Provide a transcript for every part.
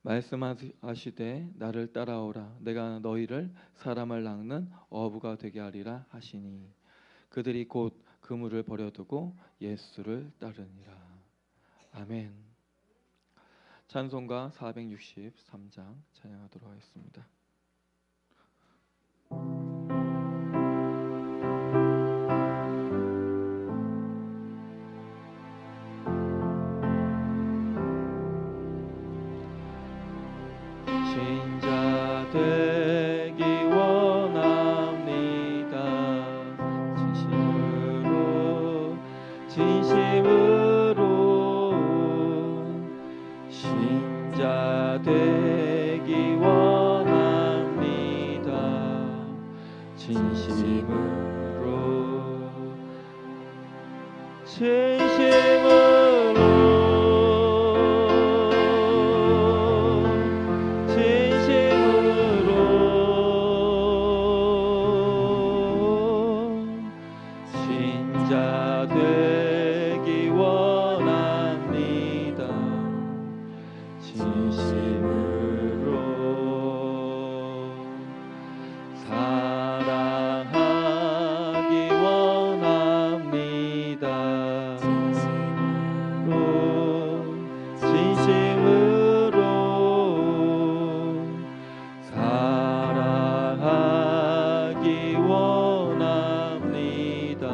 말씀하시되 나를 따라오라 내가 너희를 사람을 낚는 어부가 되게 하리라 하시니 그들이 곧 그물을 버려두고 예수를 따르니라. 아멘. 찬송가 463장 찬양하도록 하겠습니다. 신자 되기 원합니다. 진심으로 신자 되기 원합니다. 진심으로 신자 되기 원합니다. 진심으로 사랑하기 원합니다. 진심으로 사랑하기 원합니다.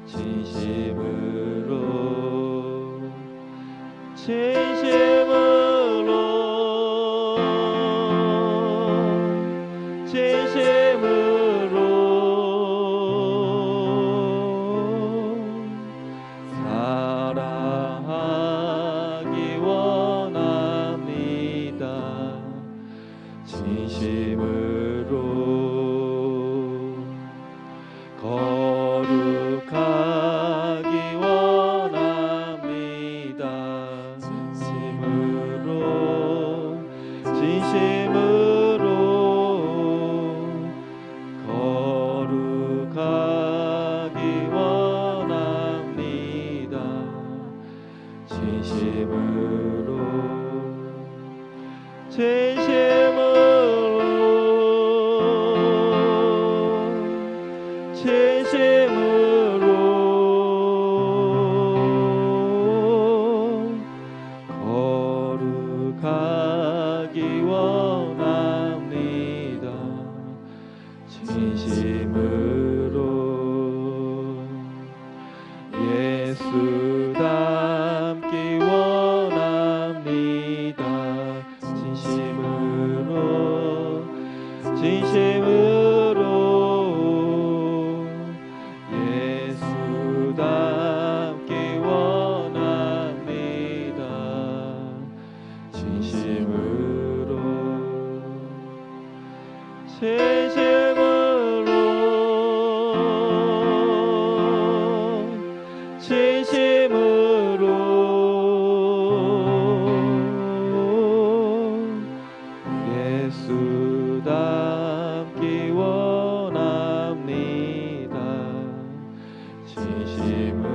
진심으로 사랑하기 원합니다. 진심으로 거룩하기 원합니다. 진심으로 거룩하기 원합니다. 진심으로 거룩하기 원합니다. 진심으로 예수 닮기 원합니다. 진심으로 예수 닮기 원합니다. 진심으로 예수 닮기 원합니다. 진심으로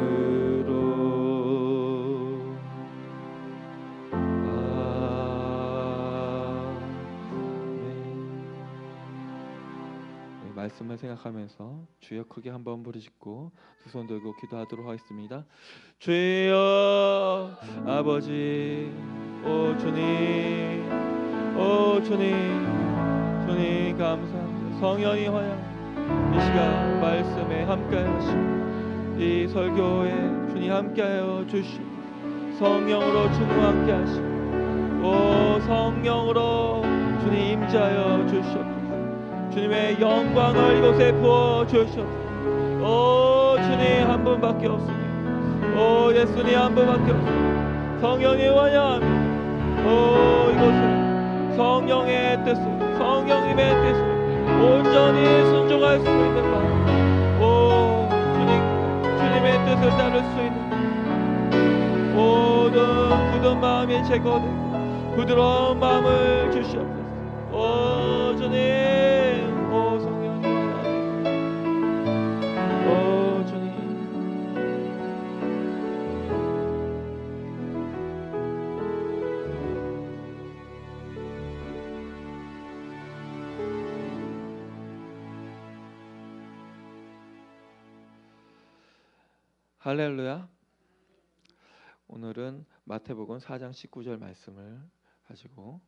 말씀을 생각하면서 주여 크게 한번 부르짖고 두 손 들고 기도하도록 하겠습니다. 주여 아버지 오 주님 주님 감사합니다. 성령이 환영 이 시간 말씀에 함께하시고 이 설교에 주님 함께하여 주시고 성령으로 주님 함께하시고 오 성령으로 주님 임재하여 주시옵소서. 주님의 영광을 이곳에 부어 주시옵소서. 오 주님 한 분밖에 없습니다. 오 예수님 한 분밖에 없습니다. 성령이 환영합니다. 오 이곳에 성령의 뜻을 성령님의 뜻을 온전히 순종할 수 있는 마음 오 주님의 뜻을 따를 수 있는 모든 굳은 마음이 제거되고 부드러운 마음을 주시옵소서. 오 주님 오 성령님 오 주님 할렐루야. 오늘은 마태복음 4장 19절 말씀을 가지고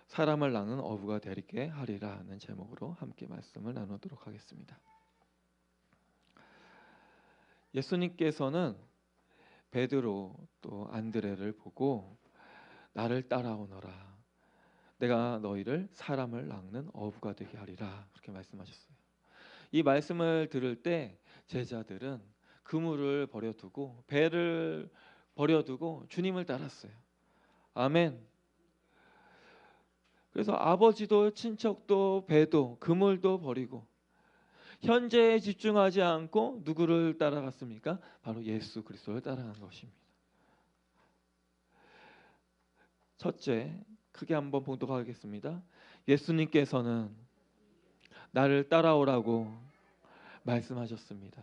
사람을 낳는 어부가 되리게 하리라는 제목으로 함께 말씀을 나누도록 하겠습니다. 예수님께서는 베드로 또 안드레를 보고 나를 따라오너라. 내가 너희를 사람을 낳는 어부가 되게 하리라. 그렇게 말씀하셨어요. 이 말씀을 들을 때 제자들은 그물을 버려두고 배를 버려두고 주님을 따랐어요. 아멘. 그래서 아버지도 친척도 배도 그물도 버리고 현재에 집중하지 않고 누구를 따라갔습니까? 바로 예수 그리스도를 따라간 것입니다. 첫째, 크게 한번 봉독하겠습니다. 예수님께서는 나를 따라오라고 말씀하셨습니다.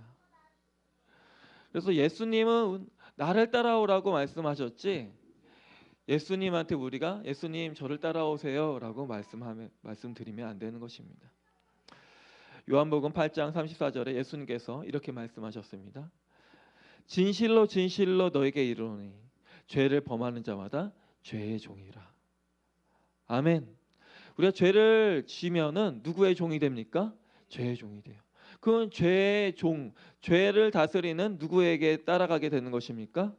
그래서 예수님은 나를 따라오라고 말씀하셨지, 예수님한테 우리가 예수님 저를 따라오세요 라고 말씀드리면 안 되는 것입니다. 요한복음 8장 34절에 예수님께서 이렇게 말씀하셨습니다. 진실로 진실로 너에게 이르노니 죄를 범하는 자마다 죄의 종이라. 아멘. 우리가 죄를 지면은 누구의 종이 됩니까? 죄의 종이 돼요. 그건 죄의 종, 죄를 다스리는 누구에게 따라가게 되는 것입니까?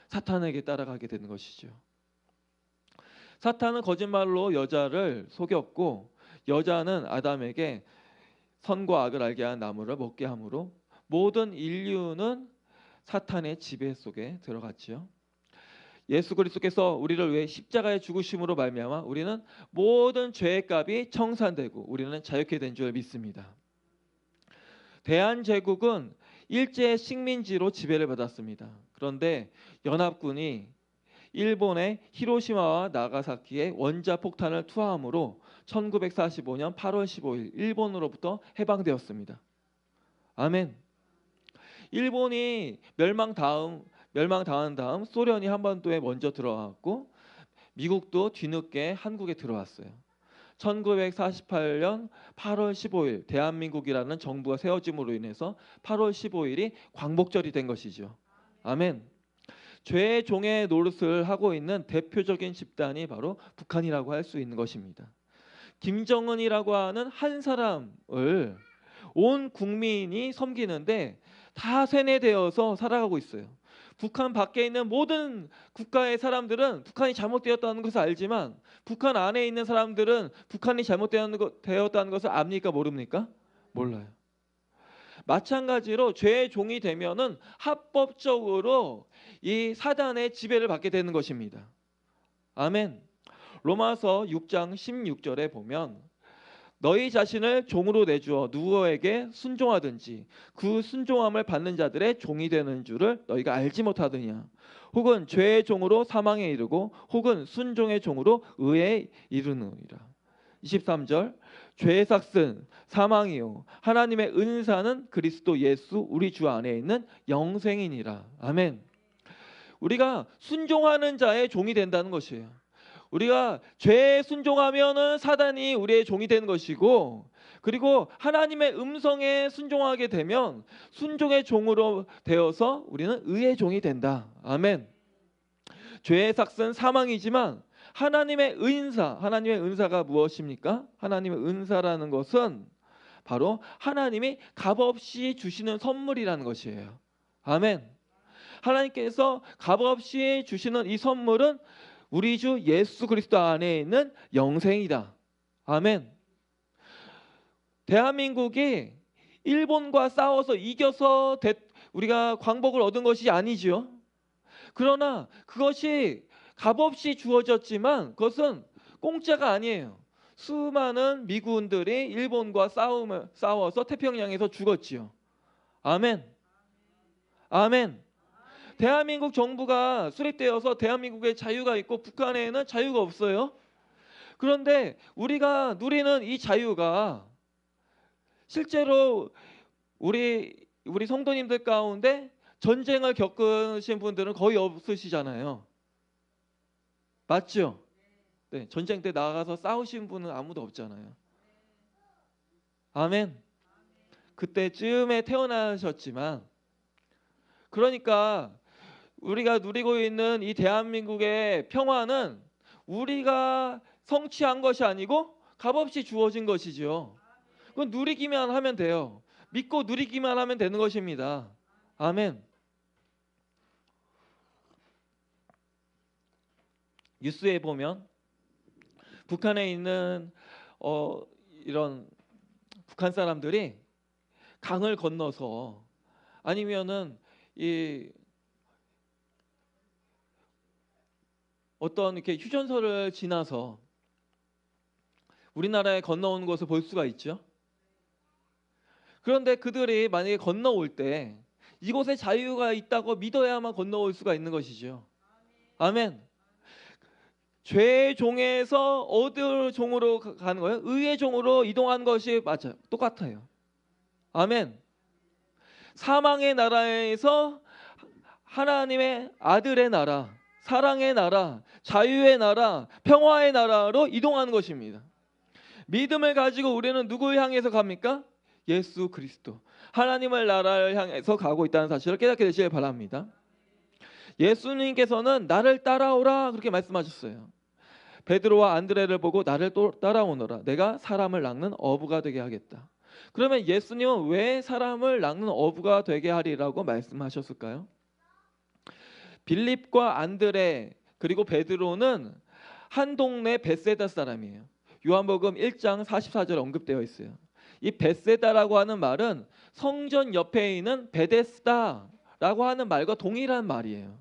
사탄에게 따라가게 되는 것이죠. 사탄은 거짓말로 여자를 속였고 여자는 아담에게 선과 악을 알게 한 나무를 먹게 함으로 모든 인류는 사탄의 지배 속에 들어갔지요. 예수 그리스도께서 우리를 위해 십자가에 죽으심으로 말미암아 우리는 모든 죄의 값이 청산되고 우리는 자유케 된 줄 믿습니다. 대한제국은 일제 식민지로 지배를 받았습니다. 그런데 연합군이 일본의 히로시마와 나가사키에 원자폭탄을 투하함으로 1945년 8월 15일 일본으로부터 해방되었습니다. 아멘. 일본이 멸망당한 다음 소련이 한반도에 먼저 들어왔고 미국도 뒤늦게 한국에 들어왔어요. 1948년 8월 15일 대한민국이라는 정부가 세워짐으로 인해서 8월 15일이 광복절이 된 것이죠. 아멘. 죄의 종의 노릇을 하고 있는 대표적인 집단이 바로 북한이라고 할 수 있는 것입니다. 김정은이라고 하는 한 사람을 온 국민이 섬기는데 다 세뇌되어서 살아가고 있어요. 북한 밖에 있는 모든 국가의 사람들은 북한이 잘못되었다는 것을 알지만 북한 안에 있는 사람들은 북한이 잘못되었다는 것을 압니까? 모릅니까? 몰라요. 마찬가지로 죄의 종이 되면은 합법적으로 이 사단의 지배를 받게 되는 것입니다. 아멘. 로마서 6장 16절에 보면 너희 자신을 종으로 내주어 누구에게 순종하든지 그 순종함을 받는 자들의 종이 되는 줄을 너희가 알지 못하느냐. 혹은 죄의 종으로 사망에 이르고 혹은 순종의 종으로 의에 이르느니라. 23절 죄의 삭은 사망이요 하나님의 은사는 그리스도 예수 우리 주 안에 있는 영생이니라. 아멘. 우리가 순종하는 자의 종이 된다는 것이에요. 우리가 죄에 순종하면은 사단이 우리의 종이 되는 것이고, 그리고 하나님의 음성에 순종하게 되면 순종의 종으로 되어서 우리는 의의 종이 된다. 아멘. 죄의 삭은 사망이지만 하나님의 은사가 무엇입니까? 하나님의 은사라는 것은 바로 하나님이 값없이 주시는 선물이라는 것이에요. 아멘. 하나님께서 값없이 주시는 이 선물은 우리 주 예수 그리스도 안에 있는 영생이다. 아멘. 대한민국이 일본과 싸워서 이겨서 우리가 광복을 얻은 것이 아니지요. 그러나 그것이 값없이 주어졌지만 그것은 공짜가 아니에요. 수많은 미군들이 일본과 싸워서 태평양에서 죽었지요. 아멘. 아멘. 대한민국 정부가 수립되어서 대한민국에 자유가 있고 북한에는 자유가 없어요. 그런데 우리가 누리는 이 자유가 실제로 우리 성도님들 가운데 전쟁을 겪으신 분들은 거의 없으시잖아요. 맞죠? 네, 전쟁 때 나가서 싸우신 분은 아무도 없잖아요. 아멘. 그때쯤에 태어나셨지만 그러니까 우리가 누리고 있는 이 대한민국의 평화는 우리가 성취한 것이 아니고 값없이 주어진 것이죠. 그건 누리기만 하면 돼요. 믿고 누리기만 하면 되는 것입니다. 아멘. 뉴스에 보면 북한에 있는 이런 북한 사람들이 강을 건너서 아니면은 이 어떤 이렇게 휴전선을 지나서 우리나라에 건너오는 것을 볼 수가 있죠. 그런데 그들이 만약에 건너올 때 이곳에 자유가 있다고 믿어야만 건너올 수가 있는 것이죠. 아멘. 죄의 종에서 어느 종으로 가는 거예요? 의의 종으로 이동하는 것이 맞아요. 똑같아요. 아멘. 사망의 나라에서 하나님의 아들의 나라, 사랑의 나라, 자유의 나라, 평화의 나라로 이동하는 것입니다. 믿음을 가지고 우리는 누구를 향해서 갑니까? 예수 그리스도, 하나님의 나라를 향해서 가고 있다는 사실을 깨닫게 되시길 바랍니다. 예수님께서는 나를 따라오라 그렇게 말씀하셨어요. 베드로와 안드레를 보고 나를 따라오너라, 내가 사람을 낚는 어부가 되게 하겠다. 그러면 예수님은 왜 사람을 낚는 어부가 되게 하리라고 말씀하셨을까요? 빌립과 안드레 그리고 베드로는 한 동네 벳세다 사람이에요. 요한복음 1장 44절 언급되어 있어요. 이 벳세다라고 하는 말은 성전 옆에 있는 베데스다라고 하는 말과 동일한 말이에요.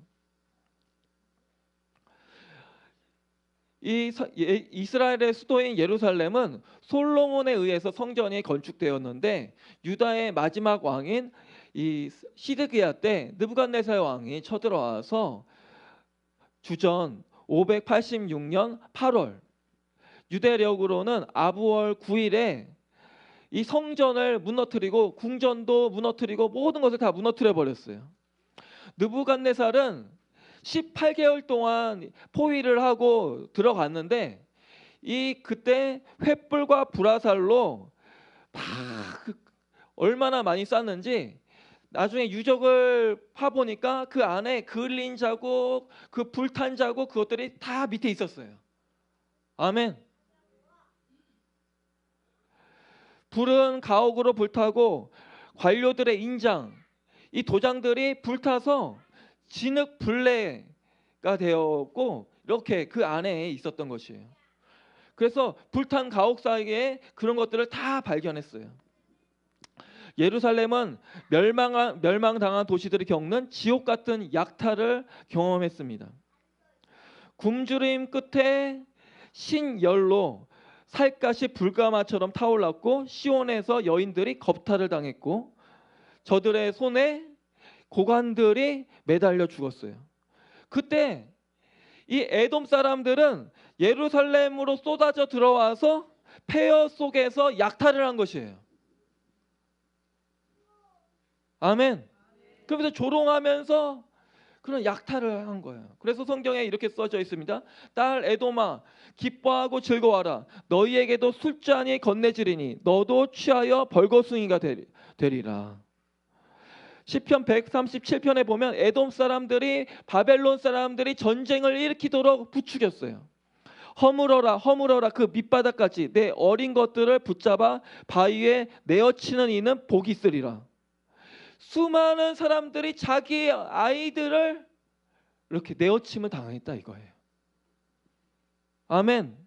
이스라엘의 수도인 예루살렘은 솔로몬에 의해서 성전이 건축되었는데 유다의 마지막 왕인 이 시드기야 때 느부갓네살 왕이 쳐들어와서 주전 586년 8월 유대력으로는 아부월 9일에 이 성전을 무너뜨리고 궁전도 무너뜨리고 모든 것을 다 무너뜨려 버렸어요. 느부갓네살은 18개월 동안 포위를 하고 들어갔는데 그때 횃불과 불화살로 막 얼마나 많이 쐈는지 나중에 유적을 파보니까 그 안에 그을린 자국, 그 불탄 자국 그것들이 다 밑에 있었어요. 아멘. 불은 가옥으로 불타고 관료들의 인장, 이 도장들이 불타서 진흙불레가 되었고 이렇게 그 안에 있었던 것이에요. 그래서 불탄 가옥 사이에 그런 것들을 다 발견했어요. 예루살렘은 멸망당한 도시들이 겪는 지옥 같은 약탈을 경험했습니다. 굶주림 끝에 신열로 살갗이 불가마처럼 타올랐고 시온에서 여인들이 겁탈을 당했고 저들의 손에 고관들이 매달려 죽었어요. 그때 이 에돔 사람들은 예루살렘으로 쏟아져 들어와서 폐허 속에서 약탈을 한 것이에요. 아멘. 그러면서 조롱하면서 그런 약탈을 한 거예요. 그래서 성경에 이렇게 써져 있습니다. 딸 에돔아 기뻐하고 즐거워하라. 너희에게도 술잔이 건네지리니 너도 취하여 벌거숭이가 되리라. 시편 137편에 보면 에돔 사람들이 바벨론 사람들이 전쟁을 일으키도록 부추겼어요. 허물어라 허물어라 그 밑바닥까지 내 어린 것들을 붙잡아 바위에 내어치는 이는 복이 있으리라. 수많은 사람들이 자기 아이들을 이렇게 내어침을 당했다 이거예요. 아멘.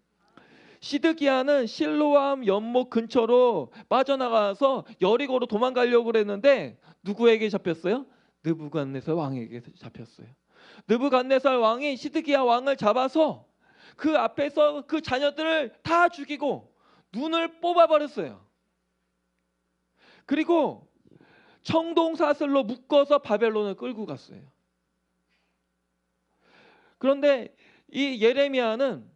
시드기야는 실로암 연못 근처로 빠져나가서 여리고로 도망가려고 그랬는데 누구에게 잡혔어요? 느부갓네살 왕에게 잡혔어요. 느부갓네살 왕이 시드기야 왕을 잡아서 그 앞에서 그 자녀들을 다 죽이고 눈을 뽑아버렸어요. 그리고 청동사슬로 묶어서 바벨론을 끌고 갔어요. 그런데 이 예레미야는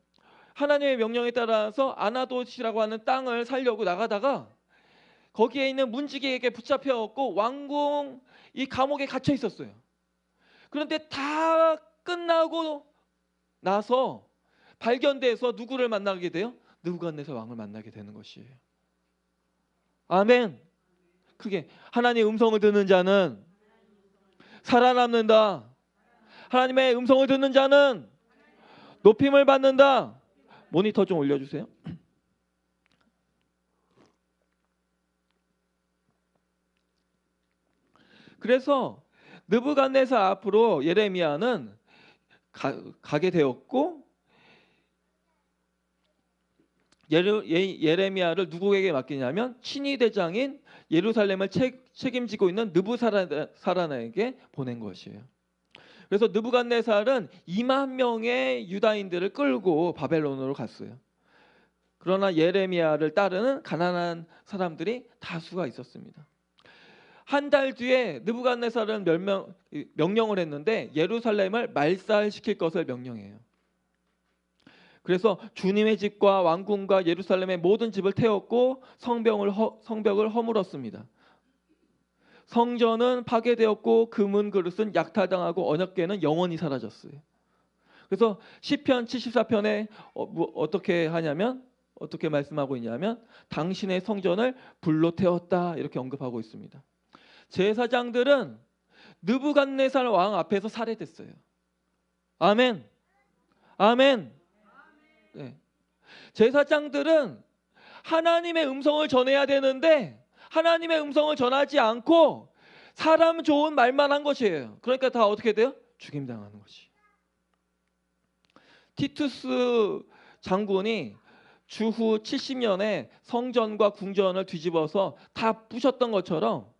하나님의 명령에 따라서 아나돗이라고 하는 땅을 살려고 나가다가 거기에 있는 문지기에게 붙잡혀갖고 왕궁 이 감옥에 갇혀 있었어요. 그런데 다 끝나고 나서 발견돼서 누구를 만나게 돼요? 느부갓네살 왕을 만나게 되는 것이에요. 아멘. 크게 하나님의 음성을 듣는 자는 살아남는다. 하나님의 음성을 듣는 자는 높임을 받는다. 모니터 좀 올려주세요. 그래서 느부갓네살 앞으로 예레미야는 가게 되었고, 예레미야를 누구에게 맡기냐면 친위 대장인 예루살렘을 책임지고 있는 느부사라나에게 보낸 것이에요. 그래서 느부갓네살은 2만 명의 유다인들을 끌고 바벨론으로 갔어요. 그러나 예레미야를 따르는 가난한 사람들이 다수가 있었습니다. 한 달 뒤에 느부갓네살은 명령을 했는데 예루살렘을 말살시킬 것을 명령해요. 그래서 주님의 집과 왕궁과 예루살렘의 모든 집을 태웠고 성벽을 허물었습니다. 성전은 파괴되었고 금은 그릇은 약탈당하고 언약궤는 영원히 사라졌어요. 그래서 시편 74편에 어떻게 하냐면, 어떻게 말씀하고 있냐면 당신의 성전을 불로 태웠다 이렇게 언급하고 있습니다. 제사장들은 느부갓네살 왕 앞에서 살해됐어요. 아멘. 아멘. 네. 제사장들은 하나님의 음성을 전해야 되는데 하나님의 음성을 전하지 않고 사람 좋은 말만 한 것이에요. 그러니까 다 어떻게 돼요? 죽임당하는 것이. 티투스 장군이 주후 70년에 성전과 궁전을 뒤집어서 다 부셨던 것처럼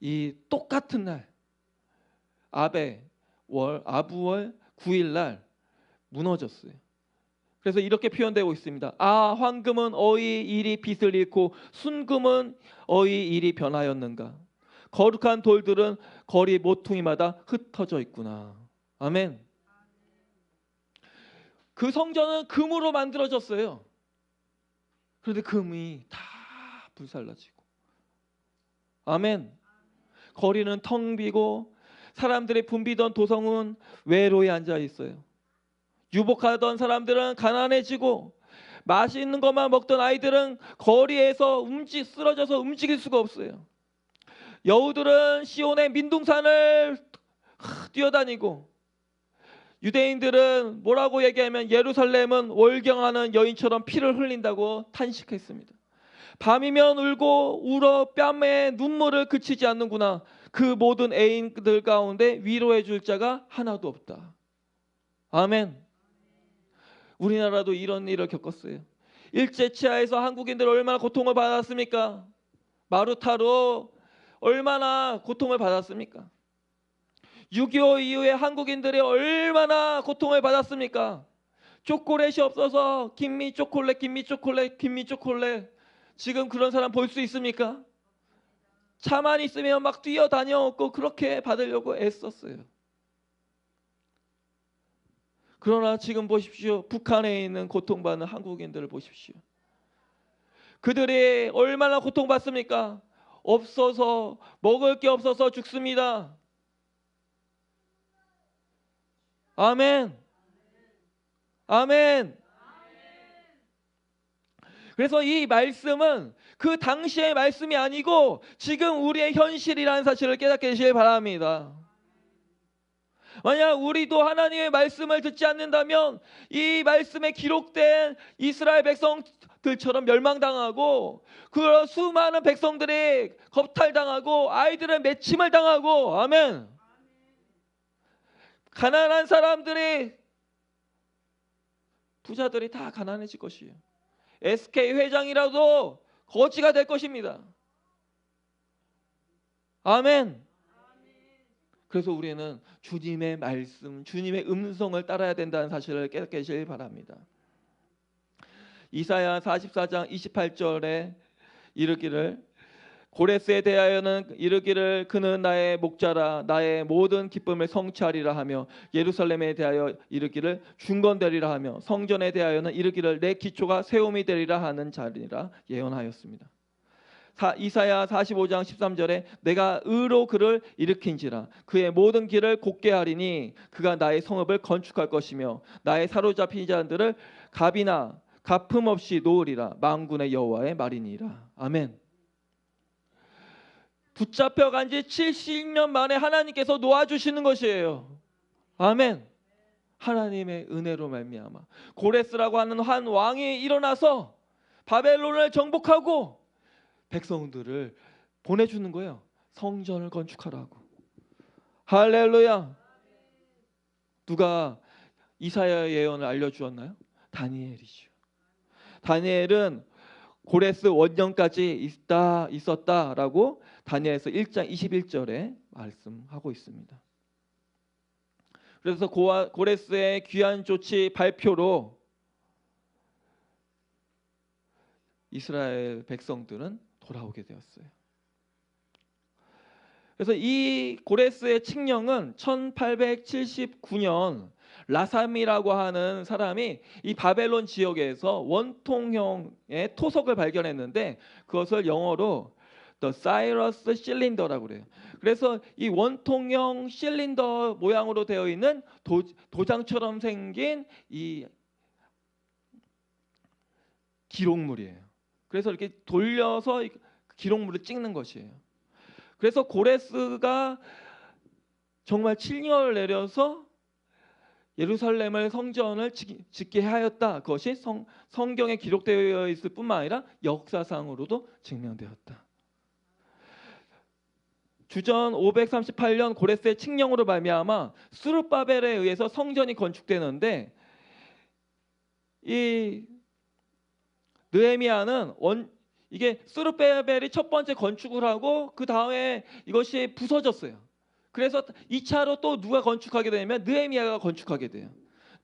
이 똑같은 날 아부월 9일 날 무너졌어요. 그래서 이렇게 표현되고 있습니다. 아, 황금은 어이 일이 빛을 잃고 순금은 어이 일이 변하였는가. 거룩한 돌들은 거리 모퉁이마다 흩어져 있구나. 아멘. 그 성전은 금으로 만들어졌어요. 그런데 금이 다 불살라지고. 아멘. 거리는 텅 비고 사람들이 붐비던 도성은 외로이 앉아 있어요. 유복하던 사람들은 가난해지고 맛있는 것만 먹던 아이들은 거리에서 쓰러져서 움직일 수가 없어요. 여우들은 시온의 민둥산을 뛰어다니고, 유대인들은 뭐라고 얘기하면 예루살렘은 월경하는 여인처럼 피를 흘린다고 탄식했습니다. 밤이면 울고 울어 뺨에 눈물을 그치지 않는구나. 그 모든 애인들 가운데 위로해 줄 자가 하나도 없다. 아멘. 우리나라도 이런 일을 겪었어요. 일제치하에서 한국인들 얼마나 고통을 받았습니까? 마루타로 얼마나 고통을 받았습니까? 6.25 이후에 한국인들이 얼마나 고통을 받았습니까? 초콜릿이 없어서 김미 초콜릿. 지금 그런 사람 볼 수 있습니까? 차만 있으면 막 뛰어다녔고 그렇게 받으려고 애썼어요. 그러나 지금 보십시오. 북한에 있는 고통받는 한국인들을 보십시오. 그들이 얼마나 고통받습니까? 없어서, 먹을 게 없어서 죽습니다. 아멘. 아멘. 그래서 이 말씀은 그 당시의 말씀이 아니고 지금 우리의 현실이라는 사실을 깨닫게 되시길 바랍니다. 만약 우리도 하나님의 말씀을 듣지 않는다면 이 말씀에 기록된 이스라엘 백성들처럼 멸망당하고, 그런 수많은 백성들이 겁탈당하고 아이들은 매침을 당하고, 아멘. 가난한 사람들이, 부자들이 다 가난해질 것이에요. SK 회장이라도 거지가 될 것입니다. 아멘. 그래서 우리는 주님의 말씀, 주님의 음성을 따라야 된다는 사실을 깨닫게 되시길 바랍니다. 이사야 44장 28절에 이르기를, 고레스에 대하여는 이르기를 그는 나의 목자라 나의 모든 기쁨을 성취하리라 하며, 예루살렘에 대하여 이르기를 중건되리라 하며, 성전에 대하여는 이르기를 내 기초가 세움이 되리라 하는 자리라 예언하였습니다. 이사야 45장 13절에 내가 의로 그를 일으킨지라 그의 모든 길을 곧게 하리니 그가 나의 성읍을 건축할 것이며 나의 사로잡힌 자들을 갑이나 가품 없이 놓으리라. 만군의 여호와의 말이니라. 아멘. 붙잡혀간 지 70년 만에 하나님께서 놓아주시는 것이에요. 아멘. 하나님의 은혜로 말미암아 고레스라고 하는 한 왕이 일어나서 바벨론을 정복하고 백성들을 보내주는 거예요. 성전을 건축하라고. 할렐루야. 누가 이사야 예언을 알려주었나요? 다니엘이죠. 다니엘은 고레스 원년까지 있었다라고 다니엘서 1장 21절에 말씀하고 있습니다. 그래서 고레스의 귀환 조치 발표로 이스라엘 백성들은 돌아오게 되었어요. 그래서 이 고레스의 칙령은 1879년 라삼이라고 하는 사람이 이 바벨론 지역에서 원통형의 토석을 발견했는데 그것을 영어로 The Cyrus Cylinder라고 그래요. 그래서 이 원통형 실린더 모양으로 되어 있는 도장처럼 생긴 이 기록물이에요. 그래서 이렇게 돌려서 기록물을 찍는 것이에요. 그래서 고레스가 정말 칙령을 내려서 예루살렘을 성전을 짓게 하였다. 그것이 성경에 기록되어 있을 뿐만 아니라 역사상으로도 증명되었다. 주전 538년 고레스의 칙령으로 말미암아 스룹바벨에 의해서 성전이 건축되는데 이 느헤미야는 이게 스룹바벨이 첫 번째 건축을 하고 그 다음에 이것이 부서졌어요. 그래서 2차로 또 누가 건축하게 되냐면 느헤미야가 건축하게 돼요.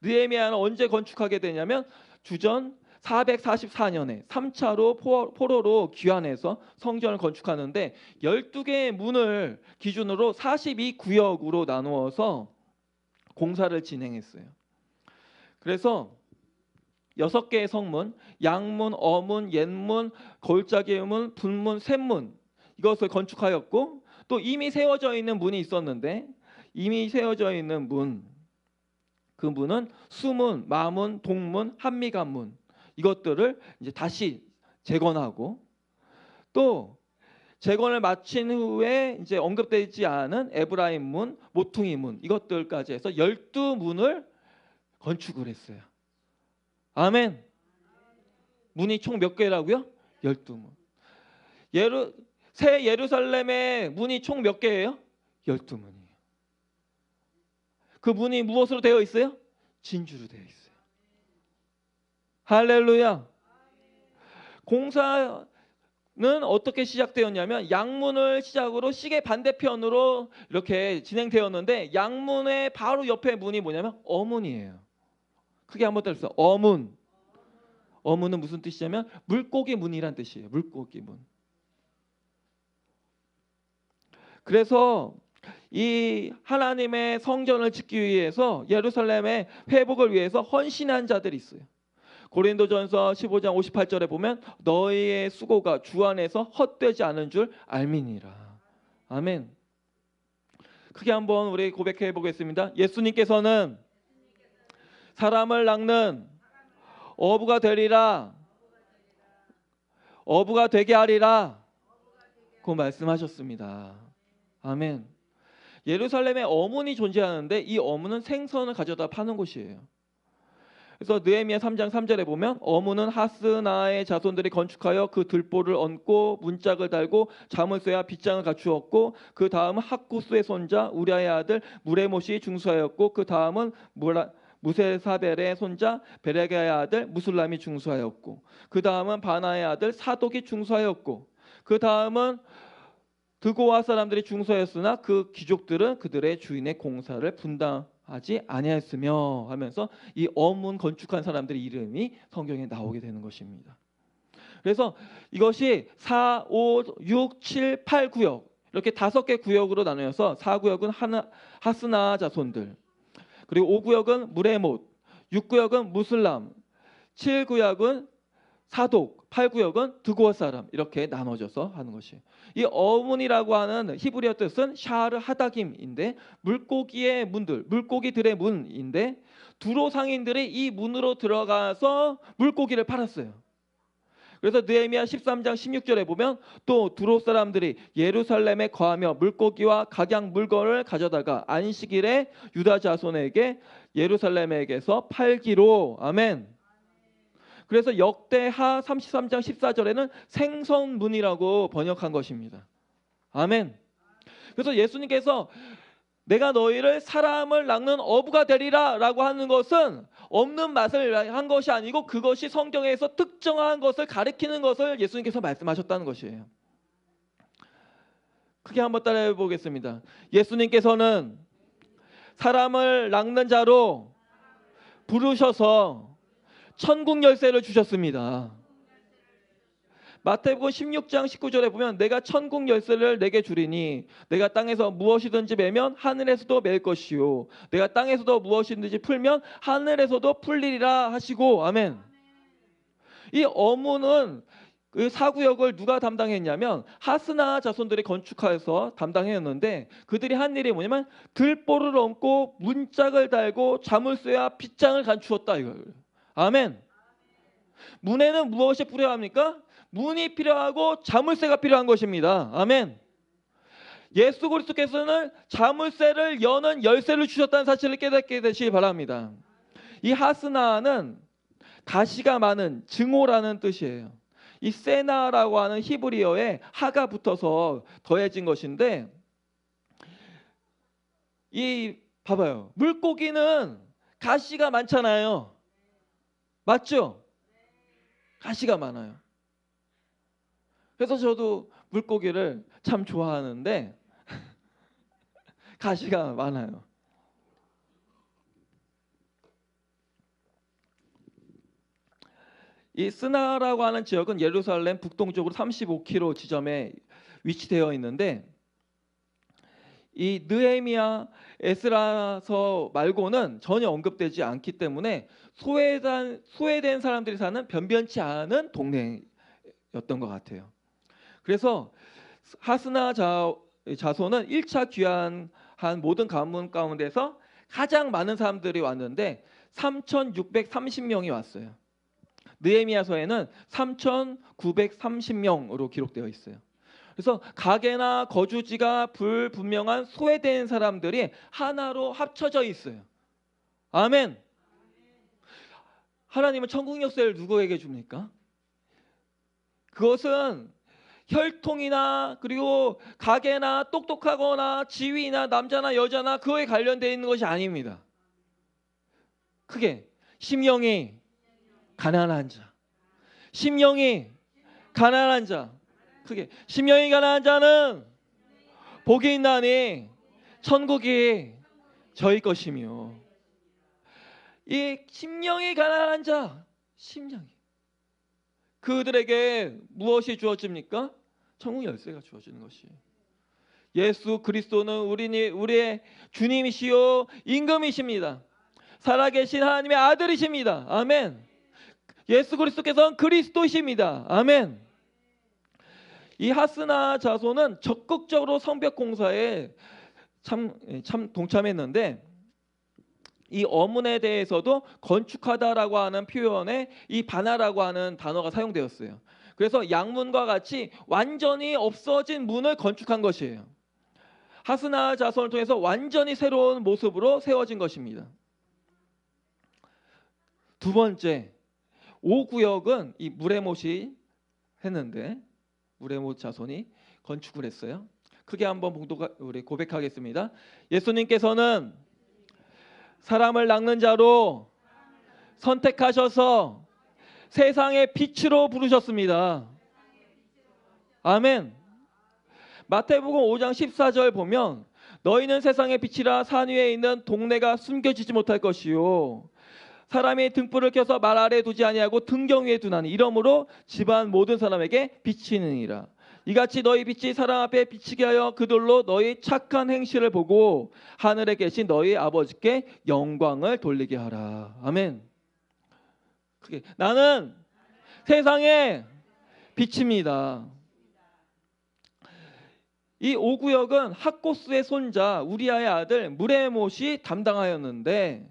느헤미야는 언제 건축하게 되냐면 주전 444년에 3차로 포로로 귀환해서 성전을 건축하는데 12개의 문을 기준으로 42구역으로 나누어서 공사를 진행했어요. 그래서 6개의 성문, 양문, 어문, 옛문, 골짜기문, 분문, 샘문 이것을 건축하였고 또 이미 세워져 있는 문이 있었는데 이미 세워져 있는 문, 그 문은 수문, 마문, 동문, 한미관문 이것들을 이제 다시 재건하고 또 재건을 마친 후에 이제 언급되지 않은 에브라임 문, 모퉁이 문 이것들까지 해서 12문을 건축을 했어요. 아멘. 문이 총 몇 개라고요? 12문. 새 예루살렘의 문이 총 몇 개예요? 12문이에요. 그 문이 무엇으로 되어 있어요? 진주로 되어 있어요. 할렐루야. 공사는 어떻게 시작되었냐면 양문을 시작으로 시계 반대편으로 이렇게 진행되었는데 양문의 바로 옆에 문이 뭐냐면 어문이에요. 크게 한번 따라서 어문. 어문은 무슨 뜻이냐면 물고기 문이란 뜻이에요. 물고기 문. 그래서 이 하나님의 성전을 짓기 위해서 예루살렘의 회복을 위해서 헌신한 자들이 있어요. 고린도전서 15장 58절에 보면 너희의 수고가 주 안에서 헛되지 않은 줄 알미니라. 아멘. 크게 한번 우리 고백해 보겠습니다. 예수님께서는 사람을 낚는 어부가 되리라. 어부가 되게 하리라. 그 말씀하셨습니다. 아멘. 예루살렘에 어문이 존재하는데 이 어문은 생선을 가져다 파는 곳이에요. 그래서 느헤미야 3장 3절에 보면 어문은 하스나의 자손들이 건축하여 그 들보를 얹고 문짝을 달고 자물쇠와 빗장을 갖추었고 그 다음은 학구스의 손자 우리아의 아들 무레못이 중수하였고 그 다음은 무세사벨의 손자 베레가의 아들 무술람이 중수하였고 그 다음은 바나의 아들 사독이 중수하였고 그 다음은 드고와 사람들이 중수하였으나 그 귀족들은 그들의 주인의 공사를 분담하지 아니하였으며 하면서 이 어문 건축한 사람들의 이름이 성경에 나오게 되는 것입니다. 그래서 이것이 4, 5, 6, 7, 8 구역 이렇게 5개 구역으로 나누어서 4구역은 하스나 자손들 그리고 5구역은 무레못 6구역은 무슬람 7구역은 사독 8구역은 드고아 사람 이렇게 나눠져서 하는 것이에요. 이 어문이라고 하는 히브리어 뜻은 샤르 하다김인데 물고기의 문들 물고기들의 문인데 두로 상인들이 이 문으로 들어가서 물고기를 팔았어요. 그래서 느헤미야 13장 16절에 보면 또 두로 사람들이 예루살렘에 거하며 물고기와 각양 물건을 가져다가 안식일에 유다 자손에게 예루살렘에게서 팔기로. 아멘. 그래서 역대하 33장 14절에는 생선문이라고 번역한 것입니다. 아멘. 그래서 예수님께서 내가 너희를 사람을 낚는 어부가 되리라 라고 하는 것은 없는 맛을 한 것이 아니고 그것이 성경에서 특정한 것을 가리키는 것을 예수님께서 말씀하셨다는 것이에요. 크게 한번 따라해 보겠습니다. 예수님께서는 사람을 낚는 자로 부르셔서 천국 열쇠를 주셨습니다. 마태복음 16장 19절에 보면 내가 천국 열쇠를 내게 주리니 내가 땅에서 무엇이든지 매면 하늘에서도 맬 것이요 내가 땅에서도 무엇이든지 풀면 하늘에서도 풀리리라 하시고. 아멘. 이 어문은 그 사구역을 누가 담당했냐면 하스나 자손들이 건축하여서 담당했는데 그들이 한 일이 뭐냐면 들보를 얹고 문짝을 달고 자물쇠와 빗장을 갖추었다 이거예요. 아멘. 문에는 무엇이 필요합니까? 문이 필요하고 자물쇠가 필요한 것입니다. 아멘. 예수 그리스도께서는 자물쇠를 여는 열쇠를 주셨다는 사실을 깨닫게 되시기 바랍니다. 이 하스나는 가시가 많은 증오라는 뜻이에요. 이 세나라고 하는 히브리어에 하가 붙어서 더해진 것인데 이 봐봐요. 물고기는 가시가 많잖아요. 맞죠? 가시가 많아요. 그래서 저도 물고기를 참 좋아하는데 가시가 많아요. 이 스나라고 하는 지역은 예루살렘 북동쪽으로 35km 지점에 위치되어 있는데 이 느헤미야 에스라서 말고는 전혀 언급되지 않기 때문에 소외된 사람들이 사는 변변치 않은 동네였던 것 같아요. 그래서 하스나 자손은 1차 귀환한 모든 가문 가운데서 가장 많은 사람들이 왔는데 3,630명이 왔어요. 느헤미야서에는 3,930명으로 기록되어 있어요. 그래서 가게나 거주지가 불분명한 소외된 사람들이 하나로 합쳐져 있어요. 아멘. 하나님은 천국 열쇠를 누구에게 줍니까? 그것은 혈통이나 그리고 가게나 똑똑하거나 지위나 남자나 여자나 그거에 관련되어 있는 것이 아닙니다. 크게 심령이 가난한 자, 심령이 가난한 자, 크게 심령이 가난한 자는 복이 있나니 천국이 저희 것이며. 이 심령이 가난한 자, 심령이 그들에게 무엇이 주어집니까? 천국 열쇠가 주어지는 것이에요. 예수 그리스도는 우리의 주님이시요 임금이십니다. 살아계신 하나님의 아들이십니다. 아멘. 예수 그리스도께서는 그리스도이십니다. 아멘. 이 하스나 자손은 적극적으로 성벽 공사에 참 동참했는데 이 어문에 대해서도 건축하다라고 하는 표현에 이 바나라고 하는 단어가 사용되었어요. 그래서 양문과 같이 완전히 없어진 문을 건축한 것이에요. 하스나 자손을 통해서 완전히 새로운 모습으로 세워진 것입니다. 두 번째, 5구역은 이 무레못이 했는데 무레못 자손이 건축을 했어요. 크게 한번 우리 고백하겠습니다. 예수님께서는 사람을 낚는 자로 선택하셔서 세상의 빛으로 부르셨습니다. 아멘. 마태복음 5장 14절 보면 너희는 세상의 빛이라 산 위에 있는 동네가 숨겨지지 못할 것이요 사람이 등불을 켜서 말 아래에 두지 아니하고 등경 위에 두나니 이러므로 집안 모든 사람에게 비치느니라. 이같이 너희 빛이 사람 앞에 비치게 하여 그들로 너희 착한 행실을 보고 하늘에 계신 너희 아버지께 영광을 돌리게 하라. 아멘. 나는 세상의 빛입니다. 이 5구역은 학고스의 손자 우리아의 아들 무레못이 담당하였는데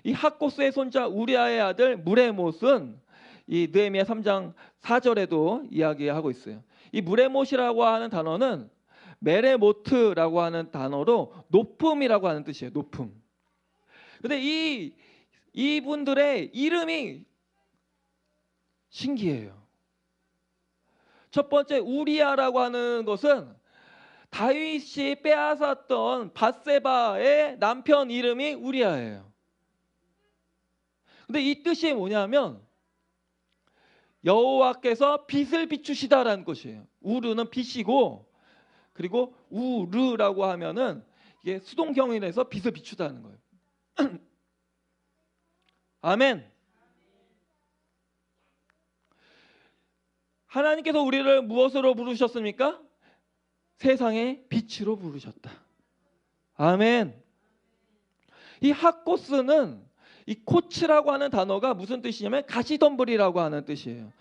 이 학고스의 손자 우리아의 아들 무레못은 이 느헤미야 3장 4절에도 이야기하고 있어요. 이 무레못이라고 하는 단어는 메레모트라고 하는 단어로 높음이라고 하는 뜻이에요. 높음. 근데 이분들의 이름이 신기해요. 첫 번째 우리아라고 하는 것은 다윗이 빼앗았던 밧세바의 남편 이름이 우리아예요. 근데 이 뜻이 뭐냐면 여호와께서 빛을 비추시다라는 것이에요. 우르는 빛이고, 그리고 우르라고 하면은 이게 수동형이라서 빛을 비추다는 거예요. 아멘. 하나님께서 우리를 무엇으로 부르셨습니까? 세상의 빛으로 부르셨다. 아멘. 이 하코스는 이 코츠라고 하는 단어가 무슨 뜻이냐면 가시덤불이라고 하는 뜻이에요.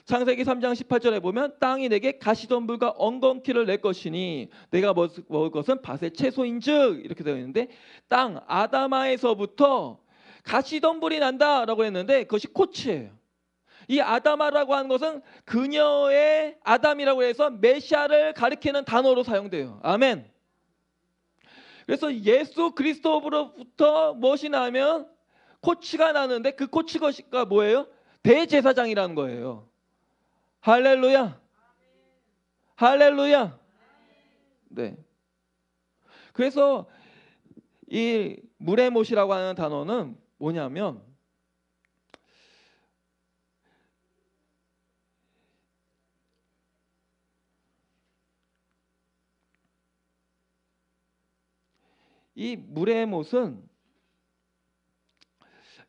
창세기 3장 18절에 보면 땅이 내게 가시덤불과 엉겅퀴를 낼 것이니 내가 먹을 것은 밭의 채소인즉, 이렇게 되어 있는데 땅 아다마에서부터 가시덤불이 난다라고 했는데 그것이 코츠예요. 이 아다마라고 하는 것은 그녀의 아담이라고 해서 메시아를 가리키는 단어로 사용돼요. 아멘. 그래서 예수 그리스도로부터 무엇이 나면 코치가 나는데 그 코치가 뭐예요? 대제사장이라는 거예요. 할렐루야. 할렐루야. 네. 그래서 이 무레못이라고 하는 단어는 뭐냐면 이 무레못은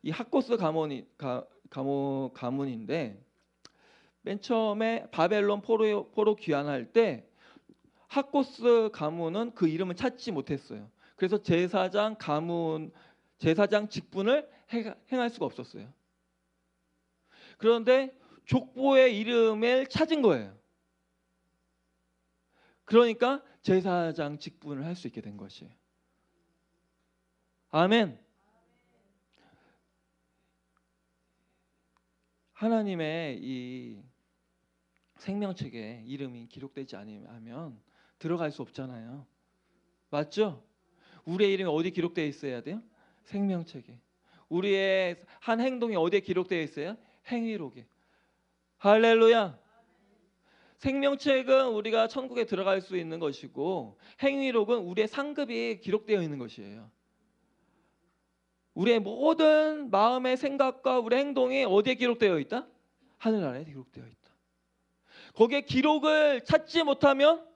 이 하코스 가문인데 맨 처음에 바벨론 포로 귀환할 때 하코스 가문은 그 이름을 찾지 못했어요. 그래서 제사장 직분을 행할 수가 없었어요. 그런데 족보의 이름을 찾은 거예요. 그러니까 제사장 직분을 할 수 있게 된 것이에요. 아멘. 하나님의 이 생명책에 이름이 기록되지 않으면 들어갈 수 없잖아요. 맞죠? 우리의 이름이 어디 기록되어 있어야 돼요? 생명책에. 우리의 한 행동이 어디에 기록되어 있어요? 행위록에. 할렐루야. 생명책은 우리가 천국에 들어갈 수 있는 것이고 행위록은 우리의 상급이 기록되어 있는 것이에요. 우리의 모든 마음의 생각과 우리의 행동이 어디에 기록되어 있다? 하늘 아래에 기록되어 있다. 거기에 기록을 찾지 못하면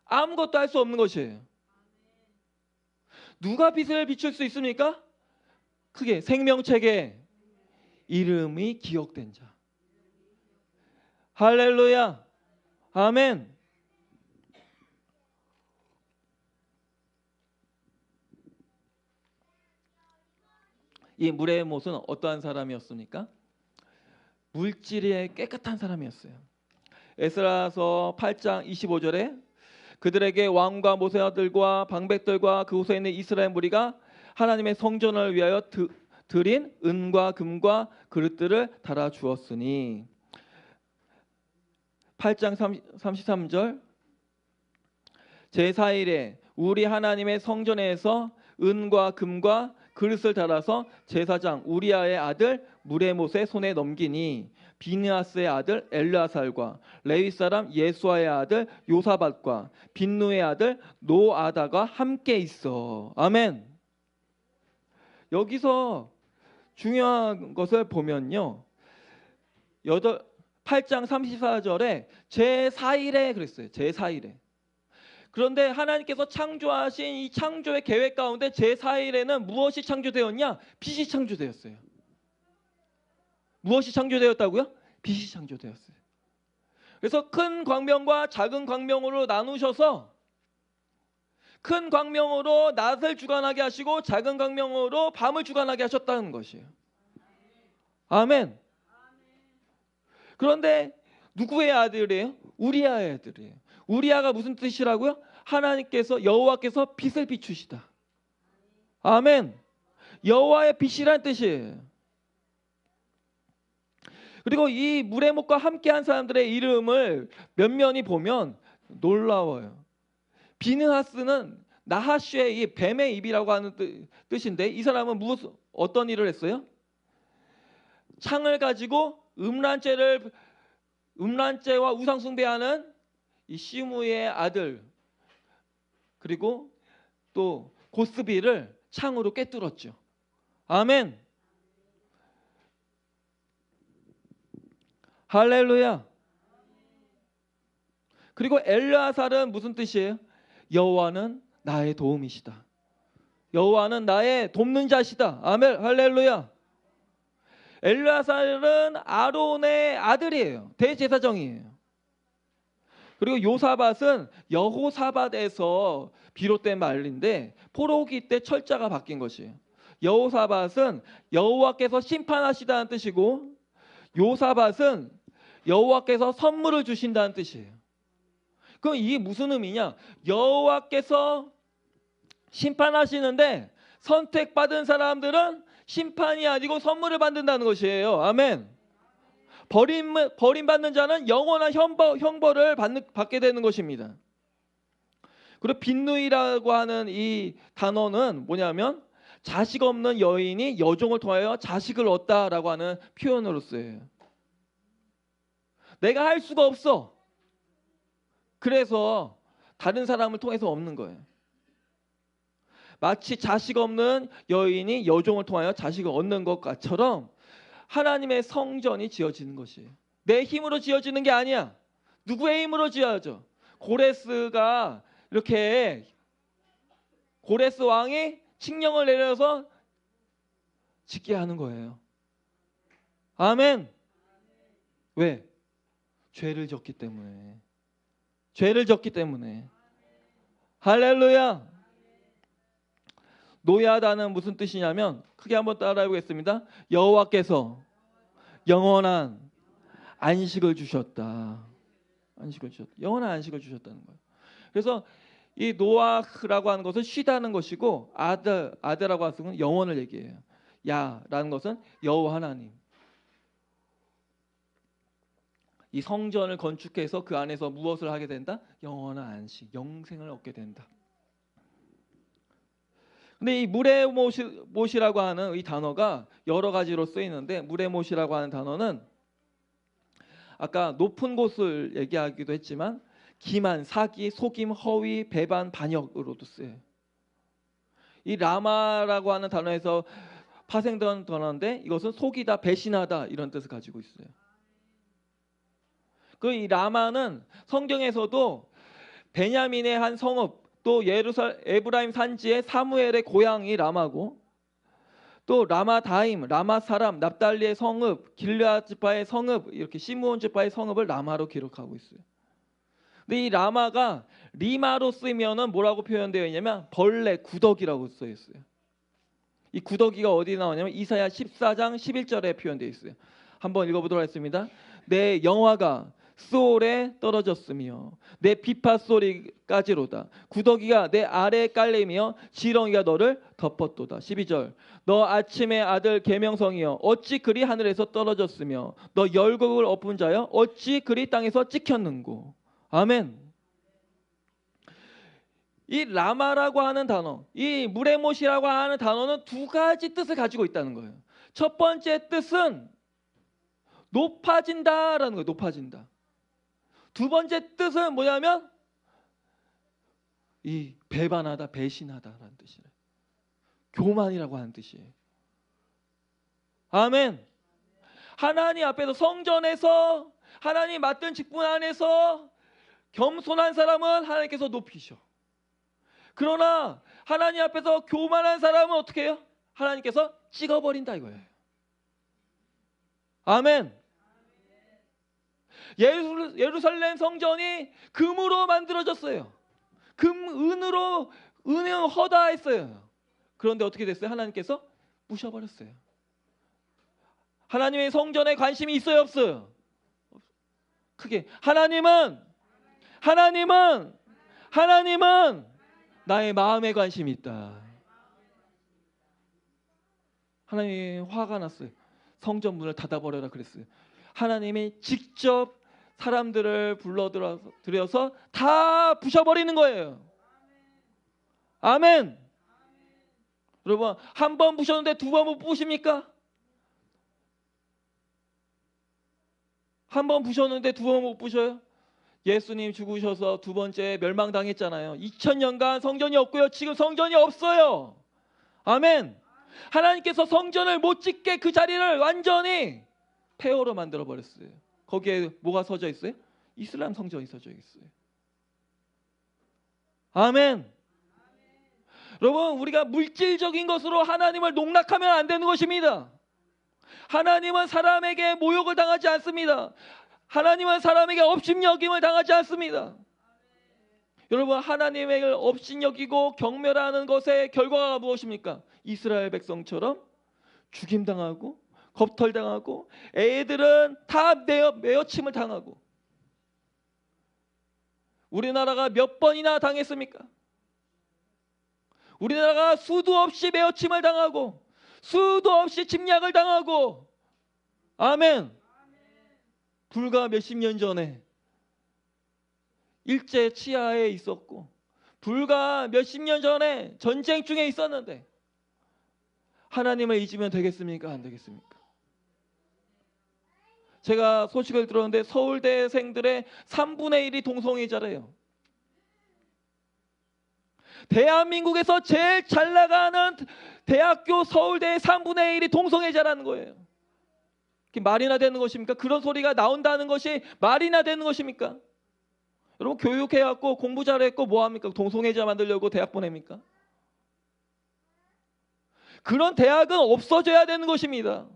아무것도 할 수 없는 것이에요. 누가 빛을 비출 수 있습니까? 크게 생명책에 이름이 기억된 자. 할렐루야. 아멘. 이 무레못은 어떠한 사람이었습니까? 물질이 깨끗한 사람이었어요. 에스라서 8장 25절에 그들에게 왕과 모세아들과 방백들과 그곳에 있는 이스라엘 무리가 하나님의 성전을 위하여 드린 은과 금과 그릇들을 달아 주었으니 8장 33절 제4일에 우리 하나님의 성전에서 은과 금과 그릇을 달아서 제사장 우리아의 아들 무레못의 손에 넘기니 비느하스의 아들 엘르아살과 레위 사람 예수아의 아들 요사밧과 빈누의 아들 노아다가 함께 있어. 아멘. 여기서 중요한 것을 보면요, 8장 34절에 제4일에 그랬어요. 제4일에. 그런데 하나님께서 창조하신 이 창조의 계획 가운데 제4일에는 무엇이 창조되었냐? 빛이 창조되었어요. 무엇이 창조되었다고요? 빛이 창조되었어요. 그래서 큰 광명과 작은 광명으로 나누셔서 큰 광명으로 낮을 주관하게 하시고 작은 광명으로 밤을 주관하게 하셨다는 것이에요. 아멘. 그런데 누구의 아들이에요? 우리아의 아들이에요. 우리아가 무슨 뜻이라고요? 하나님께서 여호와께서 빛을 비추시다. 아멘. 여호와의 빛이란 뜻이에요. 그리고 이 물의 목과 함께한 사람들의 이름을 면면히 보면 놀라워요. 비느하스는 나하슈의 이 뱀의 입이라고 하는 뜻인데, 이 사람은 어떤 일을 했어요? 창을 가지고 음란죄와 우상숭배하는 이 시므의 아들, 그리고 또 고스비를 창으로 꿰뚫었죠. 아멘. 할렐루야. 그리고 엘르아살은 무슨 뜻이에요? 여호와는 나의 도움이시다. 여호와는 나의 돕는 자시다. 아멘. 할렐루야. 엘르아살은 아론의 아들이에요. 대제사장이에요. 그리고 요사밧은 여호사밧에서 비롯된 말인데, 포로기 때 철자가 바뀐 것이에요. 여호사밧은 여호와께서 심판하시다는 뜻이고, 요사밧은 여호와께서 선물을 주신다는 뜻이에요. 그럼 이게 무슨 의미냐? 여호와께서 심판하시는데 선택받은 사람들은 심판이 아니고 선물을 받는다는 것이에요. 아멘. 버림받는 자는 영원한 형벌을 받게 되는 것입니다. 그리고 빈누이라고 하는 이 단어는 뭐냐면, 자식 없는 여인이 여종을 통하여 자식을 얻다라고 하는 표현으로 쓰여요. 내가 할 수가 없어. 그래서 다른 사람을 통해서 얻는 거예요. 마치 자식 없는 여인이 여종을 통하여 자식을 얻는 것처럼 하나님의 성전이 지어지는 것이에요. 내 힘으로 지어지는 게 아니야. 누구의 힘으로 지어져? 고레스 왕이 칙령을 내려서 짓게 하는 거예요. 아멘. 왜? 죄를 졌기 때문에. 죄를 졌기 때문에. 할렐루야. 노야다는 무슨 뜻이냐면, 크게 한번 따라해 보겠습니다. 여호와께서 영원한 안식을 주셨다. 안식을 주셨다. 영원한 안식을 주셨다는 거예요. 그래서 이 노아라고 하는 것은 쉬다는 것이고, 아드라고 하는 것은 영원을 얘기해요. 야라는 것은 여호와 하나님. 이 성전을 건축해서 그 안에서 무엇을 하게 된다? 영원한 안식, 영생을 얻게 된다. 근데 이 물의 못이라고 하는 이 단어가 여러 가지로 쓰이는데, 물의 못이라고 하는 단어는 아까 높은 곳을 얘기하기도 했지만, 기만, 사기, 속임, 허위, 배반, 반역으로도 쓰여요. 이 라마라고 하는 단어에서 파생된 단어인데, 이것은 속이다, 배신하다 이런 뜻을 가지고 있어요. 그 이 라마는 성경에서도 베냐민의 한 성읍, 또 에브라임 산지의 사무엘의 고향이 라마고, 또 라마다임, 라마사람, 납달리의 성읍, 길르앗 지파의 성읍, 이렇게 시므온 지파의 성읍을 라마로 기록하고 있어요. 근데 이 라마가 리마로 쓰이면은 뭐라고 표현되어 있냐면, 벌레, 구더기라고 써 있어요. 이 구더기가 어디 나오냐면 이사야 14장 11절에 표현되어 있어요. 한번 읽어보도록 하겠습니다. 내 영화가 수올에 떨어졌으며 내 비파 소리까지로다. 구더기가 내 아래에 깔리며 지렁이가 너를 덮었도다. 12절. 너 아침의 아들 계명성이여 어찌 그리 하늘에서 떨어졌으며 너 열국을 엎은 자여 어찌 그리 땅에서 찍혔는고. 아멘. 이 라마라고 하는 단어, 이 물의 못이라고 하는 단어는 두 가지 뜻을 가지고 있다는 거예요. 첫 번째 뜻은 높아진다라는 거예요. 높아진다. 두 번째 뜻은 뭐냐면 이 배반하다, 배신하다라는 뜻이에요. 교만이라고 하는 뜻이에요. 아멘. 하나님 앞에서, 성전에서 하나님 맡은 직분 안에서 겸손한 사람은 하나님께서 높이셔. 그러나 하나님 앞에서 교만한 사람은 어떻게 해요? 하나님께서 찍어버린다 이거예요. 아멘. 예루살렘 성전이 금으로 만들어졌어요. 은은 허다했어요. 그런데 어떻게 됐어요? 하나님께서 부셔버렸어요. 하나님의 성전에 관심이 있어요, 없어요? 크게 하나님은 나의 마음에 관심이 있다. 하나님이 화가 났어요. 성전 문을 닫아버려라 그랬어요. 하나님이 직접 사람들을 불러들여서 다 부셔버리는 거예요. 아멘. 여러분, 한 번 부셨는데 두 번 못 부십니까? 한 번 부셨는데 두 번 못 부셔요? 예수님 죽으셔서 두 번째 멸망당했잖아요. 2000년간 성전이 없고요. 지금 성전이 없어요. 아멘. 하나님께서 성전을 못 짓게 그 자리를 완전히 폐허로 만들어 버렸어요. 거기에 뭐가 서져 있어요? 이슬람 성전이 서져 있어요. 아멘. 여러분, 우리가 물질적인 것으로 하나님을 농락하면 안 되는 것입니다. 하나님은 사람에게 모욕을 당하지 않습니다. 하나님은 사람에게 업신여김을 당하지 않습니다. 여러분, 하나님을 업신여기고 경멸하는 것의 결과가 무엇입니까? 이스라엘 백성처럼 죽임당하고 겁털당하고 애들은 다 매어침을 당하고. 우리나라가 몇 번이나 당했습니까? 우리나라가 수도 없이 매어침을 당하고 수도 없이 침략을 당하고. 아멘. 불과 몇십 년 전에 일제 치하에 있었고 불과 몇십 년 전에 전쟁 중에 있었는데 하나님을 잊으면 되겠습니까? 안 되겠습니까? 제가 소식을 들었는데 서울대생들의 3분의 1이 동성애자래요. 대한민국에서 제일 잘 나가는 대학교 서울대의 3분의 1이 동성애자라는 거예요. 그게 말이나 되는 것입니까? 그런 소리가 나온다는 것이 말이나 되는 것입니까? 여러분, 교육해갖고 공부 잘했고 뭐합니까? 동성애자 만들려고 대학 보냅니까? 그런 대학은 없어져야 되는 것입니다.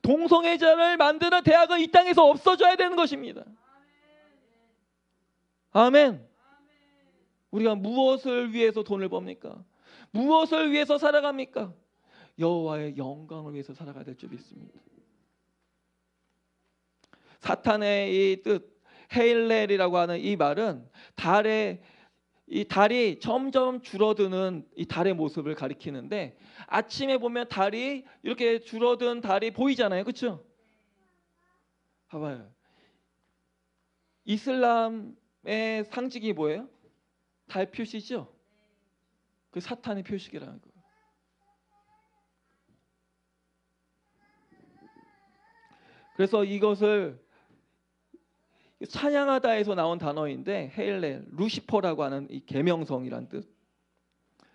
동성애자를 만드는 대학은 이 땅에서 없어져야 되는 것입니다. 아멘. 우리가 무엇을 위해서 돈을 법니까? 무엇을 위해서 살아갑니까? 여호와의 영광을 위해서 살아가야 될 줄 믿습니다. 사탄의 이 뜻 헤일렐이라고 하는 이 말은 이 달이 점점 줄어드는 이 달의 모습을 가리키는데, 아침에 보면 달이 이렇게 줄어든 달이 보이잖아요. 그렇죠? 봐봐요. 이슬람의 상징이 뭐예요? 달 표시죠? 그 사탄의 표식이라는 거예요. 그래서 이것을 찬양하다에서 나온 단어인데 헤일렐, 루시퍼라고 하는 이 계명성이란 뜻.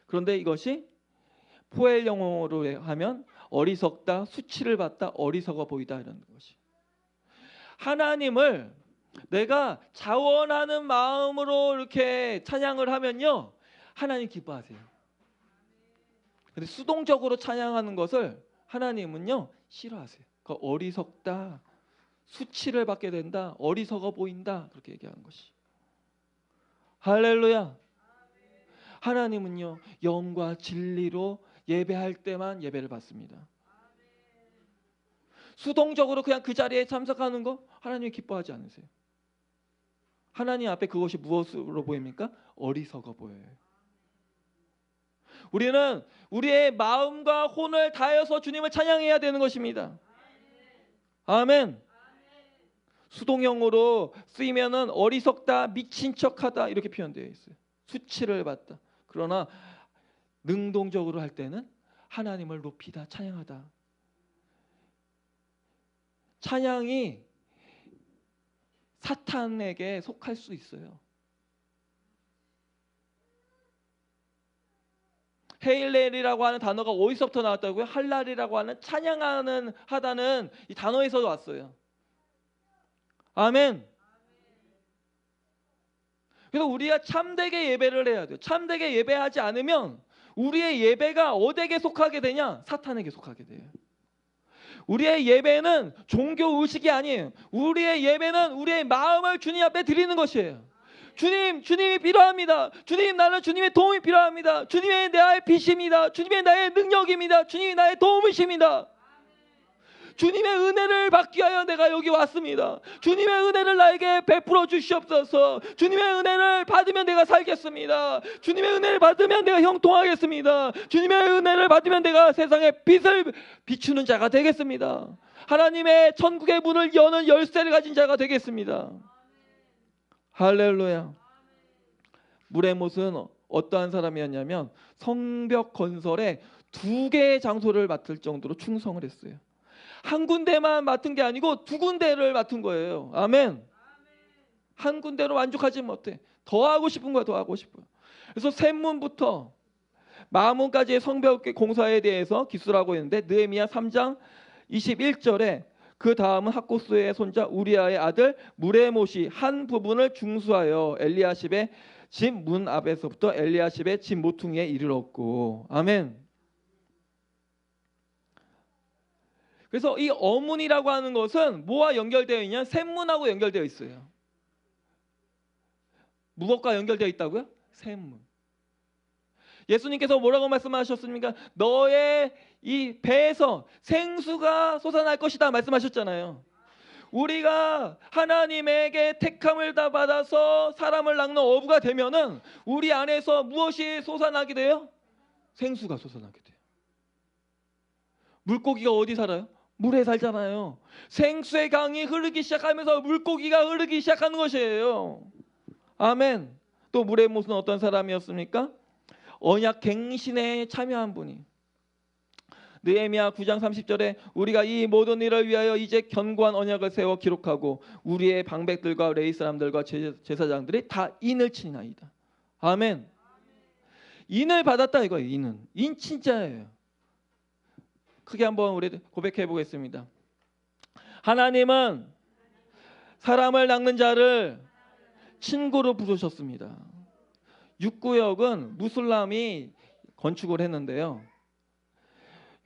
그런데 이것이 포엘 영어로 하면 어리석다, 수치를 받다, 어리석어 보이다 이런 것이. 하나님을 내가 자원하는 마음으로 이렇게 찬양을 하면요, 하나님 기뻐하세요. 근데 수동적으로 찬양하는 것을 하나님은요 싫어하세요. 그러니까 어리석다, 수치를 받게 된다, 어리석어 보인다, 그렇게 얘기하는 것이. 할렐루야. 하나님은요 영과 진리로 예배할 때만 예배를 받습니다. 수동적으로 그냥 그 자리에 참석하는 거 하나님이 기뻐하지 않으세요. 하나님 앞에 그것이 무엇으로 보입니까? 어리석어 보여요. 우리는 우리의 마음과 혼을 다해서 주님을 찬양해야 되는 것입니다. 아멘. 수동형으로 쓰이면은 어리석다, 미친 척하다 이렇게 표현되어 있어요. 수치를 받다. 그러나 능동적으로 할 때는 하나님을 높이다, 찬양하다. 찬양이 사탄에게 속할 수 있어요. 헤일렐이라고 하는 단어가 어디서부터 나왔다고요? 할랄이라고 하는 찬양하는 하다는 이 단어에서 왔어요. 아멘. 그래서 우리가 참되게 예배를 해야 돼요. 참되게 예배하지 않으면 우리의 예배가 어디에 속하게 되냐? 사탄에게 속하게 돼요. 우리의 예배는 종교 의식이 아니에요. 우리의 예배는 우리의 마음을 주님 앞에 드리는 것이에요. 주님이 필요합니다. 주님, 나는 주님의 도움이 필요합니다. 주님의 나의 빛입니다. 주님의 나의 능력입니다. 주님이 나의 도움이십니다. 주님의 은혜를 받기 위하여 내가 여기 왔습니다. 주님의 은혜를 나에게 베풀어 주시옵소서. 주님의 은혜를 받으면 내가 살겠습니다. 주님의 은혜를 받으면 내가 형통하겠습니다. 주님의 은혜를 받으면 내가 세상에 빛을 비추는 자가 되겠습니다. 하나님의 천국의 문을 여는 열쇠를 가진 자가 되겠습니다. 할렐루야. 무레못은 어떠한 사람이었냐면 성벽 건설에 2개의 장소를 맡을 정도로 충성을 했어요. 한 군데만 맡은 게 아니고 2군데를 맡은 거예요. 아멘. 한 군데로 만족하지 못해. 더 하고 싶은 거야. 더 하고 싶어요. 그래서 셋문부터 마문까지의 성벽 공사에 대해서 기술하고 있는데 느헤미야 3장 21절에 그 다음은 학고스의 손자 우리아의 아들 무레못이 한 부분을 중수하여 엘리야십의 집 문 앞에서부터 엘리야십의 집 모퉁이에 이르렀고. 아멘. 그래서 이 어문이라고 하는 것은 뭐와 연결되어 있냐? 셋문하고 연결되어 있어요. 무엇과 연결되어 있다고요? 셋문. 예수님께서 뭐라고 말씀하셨습니까? 너의 이 배에서 생수가 솟아날 것이다 말씀하셨잖아요. 우리가 하나님에게 택함을 다 받아서 사람을 낳는 어부가 되면은 우리 안에서 무엇이 솟아나게 돼요? 생수가 솟아나게 돼요. 물고기가 어디 살아요? 물에 살잖아요. 생수의 강이 흐르기 시작하면서 물고기가 흐르기 시작하는 것이에요. 아멘. 또 무레못은 어떤 사람이었습니까? 언약 갱신에 참여한 분이. 느헤미야 9장 30절에 우리가 이 모든 일을 위하여 이제 견고한 언약을 세워 기록하고 우리의 방백들과 레위 사람들과 제사장들이 다 인을 치나이다. 아멘. 인을 받았다 이거예요. 인 진짜예요. 크게 한번 우리 고백해 보겠습니다. 하나님은 사람을 낚는 자를 친구로 부르셨습니다. 6구역은 무슬람이 건축을 했는데요.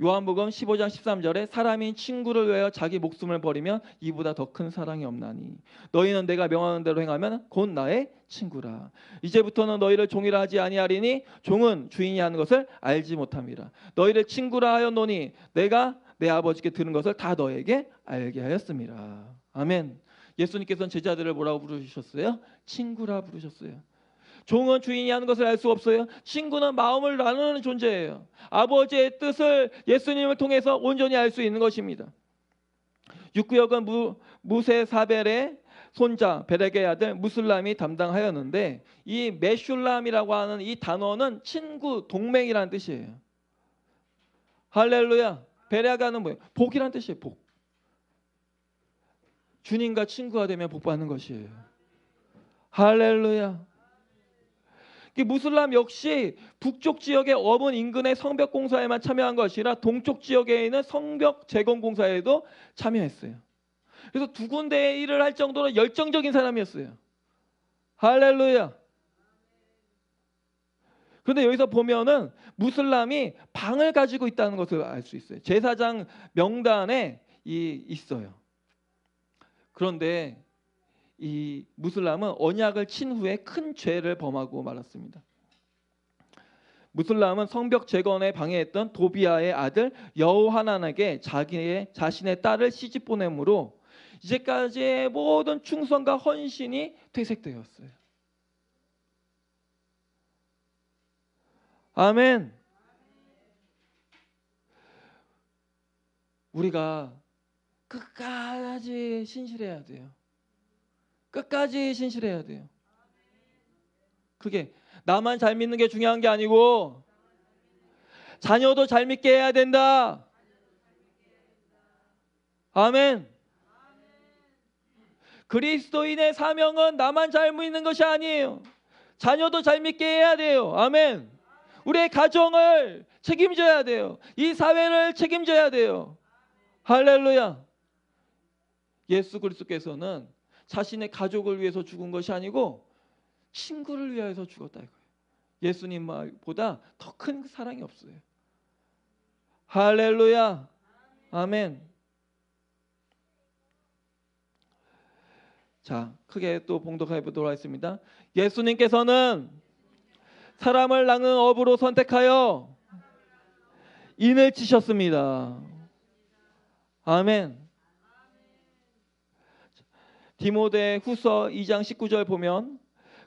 요한복음 15장 13절에 사람이 친구를 위하여 자기 목숨을 버리면 이보다 더 큰 사랑이 없나니 너희는 내가 명하는 대로 행하면 곧 나의 친구라. 이제부터는 너희를 종이라 하지 아니하리니 종은 주인이 하는 것을 알지 못함이라. 너희를 친구라 하였노니 내가 내 아버지께 들은 것을 다 너에게 알게 하였음이라. 아멘. 예수님께서는 제자들을 뭐라고 부르셨어요? 친구라 부르셨어요. 종은 주인이 하는 것을 알 수 없어요. 친구는 마음을 나누는 존재예요. 아버지의 뜻을 예수님을 통해서 온전히 알 수 있는 것입니다. 6구역은 무세사벨의 손자 베렉의 아들 무슬람이 담당하였는데 이 메슐람이라고 하는 이 단어는 친구, 동맹이라는 뜻이에요. 할렐루야. 베렉아는 뭐예요? 복이라는 뜻이에요. 복. 주님과 친구가 되면 복 받는 것이에요. 할렐루야. 무슬람 역시 북쪽 지역의 어문 인근의 성벽 공사에만 참여한 것이 아니라 동쪽 지역에 있는 성벽 재건 공사에도 참여했어요. 그래서 2군데의 일을 할 정도로 열정적인 사람이었어요. 할렐루야. 그런데 여기서 보면은 무슬람이 방을 가지고 있다는 것을 알 수 있어요. 제사장 명단에 있어요. 그런데 이 무슬람은 언약을 친 후에 큰 죄를 범하고 말았습니다. 무슬람은 성벽 재건에 방해했던 도비아의 아들 여호하난에게 자신의 딸을 시집 보내므로 이제까지의 모든 충성과 헌신이 퇴색되었어요. 아멘. 우리가 끝까지 신실해야 돼요. 끝까지 신실해야 돼요. 그게 나만 잘 믿는 게 중요한 게 아니고 자녀도 잘 믿게 해야 된다. 아멘. 그리스도인의 사명은 나만 잘 믿는 것이 아니에요. 자녀도 잘 믿게 해야 돼요. 아멘. 우리의 가정을 책임져야 돼요. 이 사회를 책임져야 돼요. 할렐루야. 예수 그리스도께서는 자신의 가족을 위해서 죽은 것이 아니고 친구를 위해서 죽었다 이거예요. 예수님보다 더 큰 사랑이 없어요. 할렐루야. 아멘. 자, 크게 또 봉독해 보도록 하겠습니다. 예수님께서는 사람을 낚는 어부로 선택하여 인을 치셨습니다. 아멘. 디모데 후서 2장 19절 보면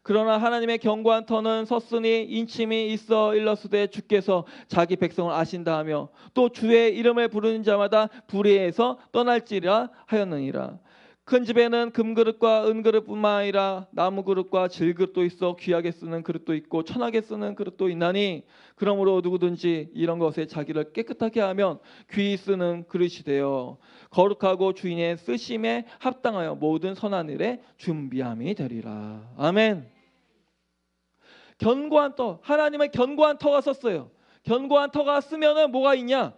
그러나 하나님의 견고한 터는 섰으니 인침이 있어 일러스되 주께서 자기 백성을 아신다 하며 또 주의 이름을 부르는 자마다 불의에서 떠날지라 하였느니라. 큰 집에는 금그릇과 은그릇뿐만 아니라 나무그릇과 질그릇도 있어 귀하게 쓰는 그릇도 있고 천하게 쓰는 그릇도 있나니 그러므로 누구든지 이런 것에 자기를 깨끗하게 하면 귀히 쓰는 그릇이 되어 거룩하고 주인의 쓰심에 합당하여 모든 선한 일에 준비함이 되리라. 아멘. 견고한 터, 하나님의 견고한 터가 섰어요. 견고한 터가 쓰면은 뭐가 있냐?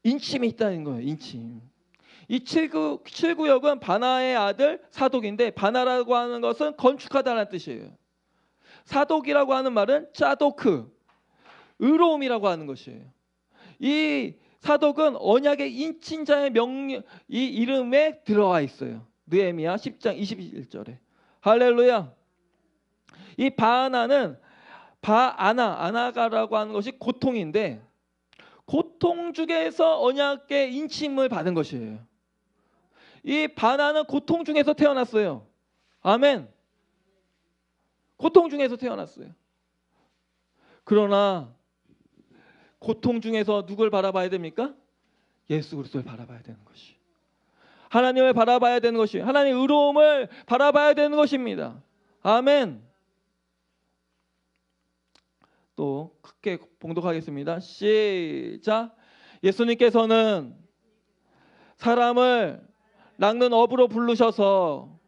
인침이 있다는 거예요. 인침. 이 7구역은 바나의 아들 사독인데 바나라고 하는 것은 건축하다라는 뜻이에요. 사독이라고 하는 말은 짜도크, 의로움이라고 하는 것이에요. 이 사독은 언약의 인친자의 명령, 이 이름에 들어와 있어요. 느헤미야 10장 21절에. 할렐루야. 이 바나는 아나가라고 하는 것이 고통인데 고통 중에서 언약의 인침을 받은 것이에요. 이 바나는 고통 중에서 태어났어요. 아멘. 고통 중에서 태어났어요. 그러나 고통 중에서 누굴 바라봐야 됩니까? 예수 그리스도를 바라봐야 되는 것이. 하나님을 바라봐야 되는 것이. 하나님의 의로움을 바라봐야 되는 것입니다. 아멘. 또 크게 봉독하겠습니다. 시작. 예수님께서는 사람을 낚는 어부로 부르셔서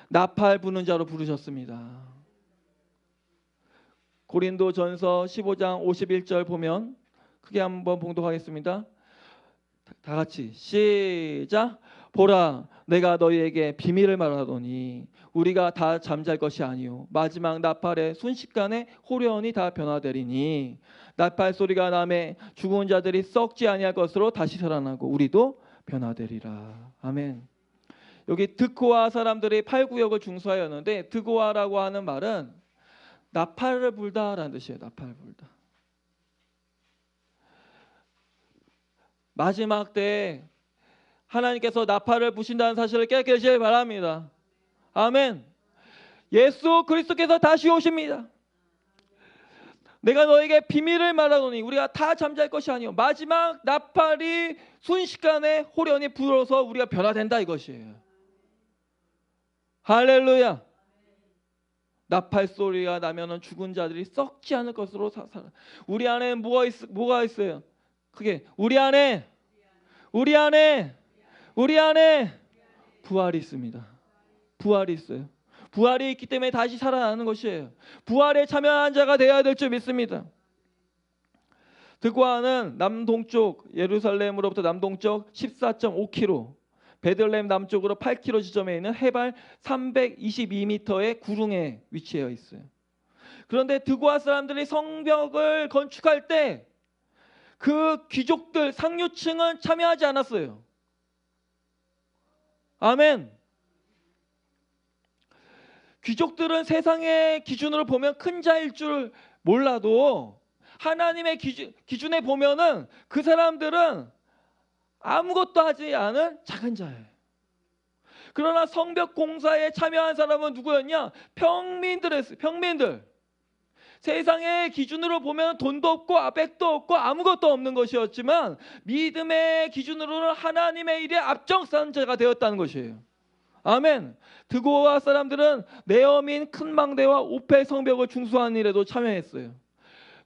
나팔 부는 자로 부르셨습니다. 고린도전서 15장 51절 보면 크게 한번 봉독하겠습니다. 다 같이 시작. 보라 내가 너희에게 비밀을 말하노니 우리가 다 잠잘 것이 아니요 마지막 나팔의 순식간에 호련히 다 변화되리니 나팔 소리가 나매 죽은 자들이 썩지 아니할 것으로 다시 살아나고 우리도 변화되리라. 아멘. 여기 드고아 사람들이 8구역을 중수하였는데 드고아라고 하는 말은 나팔을 불다라는 뜻이에요. 나팔을 불다. 마지막 때에 하나님께서 나팔을 부신다는 사실을 깨닫시길 바랍니다. 아멘. 예수 그리스도께서 다시 오십니다. 내가 너에게 비밀을 말하노니 우리가 다 잠잘 것이 아니요 마지막 나팔이 순식간에 호련히 불어서 우리가 변화된다 이것이에요. 할렐루야. 나팔 소리가 나면은 죽은 자들이 썩지 않을 것으로 살아. 우리 안에 뭐가 있어요? 크게 우리 안에 부활이 있습니다. 부활이 있어요. 부활이 있기 때문에 다시 살아나는 것이에요. 부활에 참여한 자가 되어야 될 줄 믿습니다. 드고아는 남동쪽 예루살렘으로부터 남동쪽 14.5km, 베들레헴 남쪽으로 8km 지점에 있는 해발 322m의 구릉에 위치해 있어요. 그런데 드고아 사람들이 성벽을 건축할 때 그 귀족들 상류층은 참여하지 않았어요. 아멘. 귀족들은 세상의 기준으로 보면 큰 자일 줄 몰라도 하나님의 기준에 보면은 그 사람들은 아무것도 하지 않은 작은 자예요. 그러나 성벽 공사에 참여한 사람은 누구였냐? 평민들이었어요. 평민들. 세상의 기준으로 보면 돈도 없고 백도 없고 아무것도 없는 것이었지만 믿음의 기준으로는 하나님의 일에 앞장선 자가 되었다는 것이에요. 아멘. 드고아 사람들은 네어민 큰 망대와 오펠 성벽을 중수하는 일에도 참여했어요.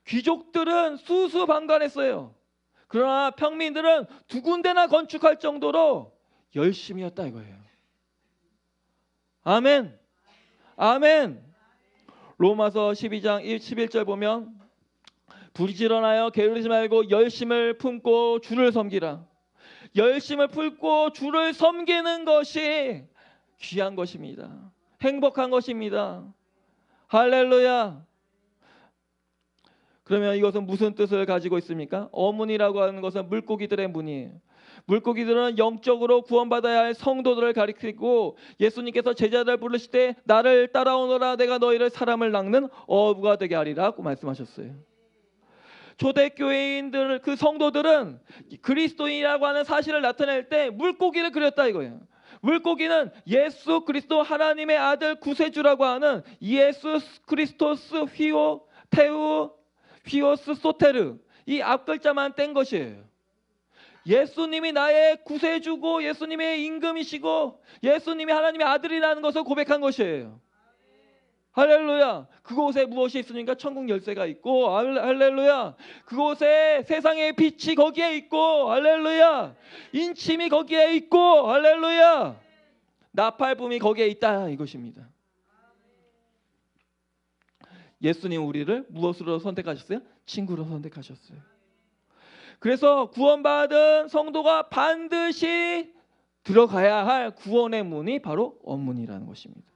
귀족들은 수수방관했어요. 그러나 평민들은 두 군데나 건축할 정도로 열심이었다 이거예요. 아멘. 아멘. 로마서 12장 11절 보면 부지런하여 게으르지 말고 열심을 품고 주를 섬기라. 열심을 품고 주를 섬기는 것이 귀한 것입니다. 행복한 것입니다. 할렐루야. 그러면 이것은 무슨 뜻을 가지고 있습니까? 어문이라고 하는 것은 물고기들의 문이에요. 물고기들은 영적으로 구원받아야 할 성도들을 가리키고 예수님께서 제자들 부르실 때 나를 따라오너라 내가 너희를 사람을 낚는 어부가 되게 하리라고 말씀하셨어요. 초대교회인들 그 성도들은 그리스도인이라고 하는 사실을 나타낼 때 물고기를 그렸다 이거예요. 물고기는 예수 그리스도 하나님의 아들 구세주라고 하는 예수 크리스토스 휘오 테우 휘오스 소테르, 이 앞글자만 뗀 것이에요. 예수님이 나의 구세주고 예수님의 임금이시고 예수님이 하나님의 아들이라는 것을 고백한 것이에요. 할렐루야. 그곳에 무엇이 있으니까 천국 열쇠가 있고, 할렐루야. 그곳에 세상의 빛이 거기에 있고, 할렐루야. 인침이 거기에 있고, 할렐루야. 나팔붐이 거기에 있다 이것입니다. 예수님 우리를 무엇으로 선택하셨어요? 친구로 선택하셨어요. 그래서 구원받은 성도가 반드시 들어가야 할 구원의 문이 바로 어문이라는 것입니다.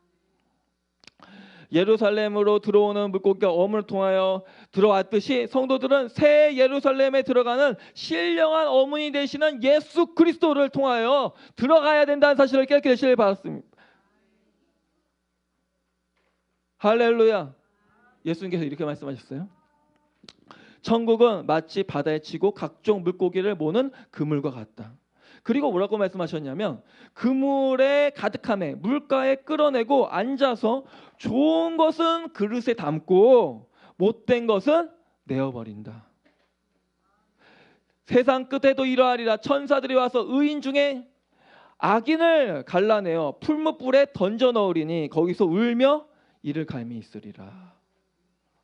예루살렘으로 들어오는 물고기가 어문을 통하여 들어왔듯이 성도들은 새 예루살렘에 들어가는 신령한 어문이 되시는 예수 그리스도를 통하여 들어가야 된다는 사실을 깨닫게 되시길 바랐습니다. 할렐루야. 예수님께서 이렇게 말씀하셨어요. 천국은 마치 바다에 치고 각종 물고기를 모는 그물과 같다. 그리고 뭐라고 말씀하셨냐면 그물에 가득함에 물가에 끌어내고 앉아서 좋은 것은 그릇에 담고 못된 것은 내어버린다. 세상 끝에도 이러하리라. 천사들이 와서 의인 중에 악인을 갈라내어 풀무불에 던져 넣으리니 거기서 울며 이를 갈미 있으리라.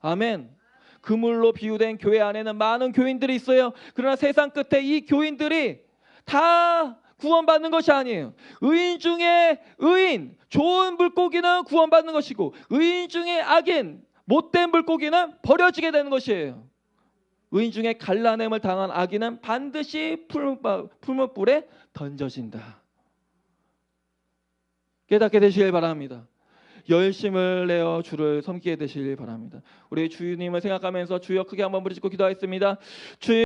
아멘. 그물로 비유된 교회 안에는 많은 교인들이 있어요. 그러나 세상 끝에 이 교인들이 다 구원받는 것이 아니에요. 의인 중에 의인, 좋은 물고기는 구원받는 것이고 의인 중에 악인, 못된 물고기는 버려지게 되는 것이에요. 의인 중에 갈라냄을 당한 악인은 반드시 풀무불에 던져진다. 깨닫게 되시길 바랍니다. 열심을 내어 주를 섬기게 되시길 바랍니다. 우리 주님을 생각하면서 주여 크게 한번 부르짖고 기도하겠습니다. 주여